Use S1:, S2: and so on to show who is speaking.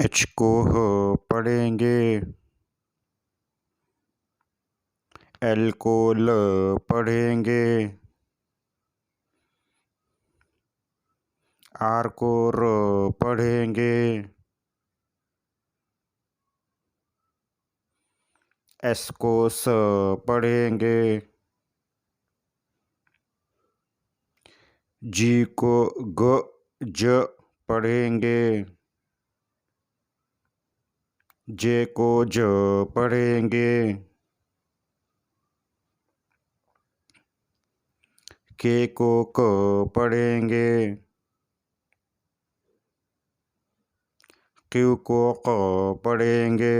S1: H को ह पढ़ेंगे, एल को ल पढ़ेंगे, आर को र पढ़ेंगे, एस को स पढ़ेंगे, जी को ग ज पढ़ेंगे, जे को ज पढ़ेंगे, के को क पढ़ेंगे, क्यू को क पढ़ेंगे,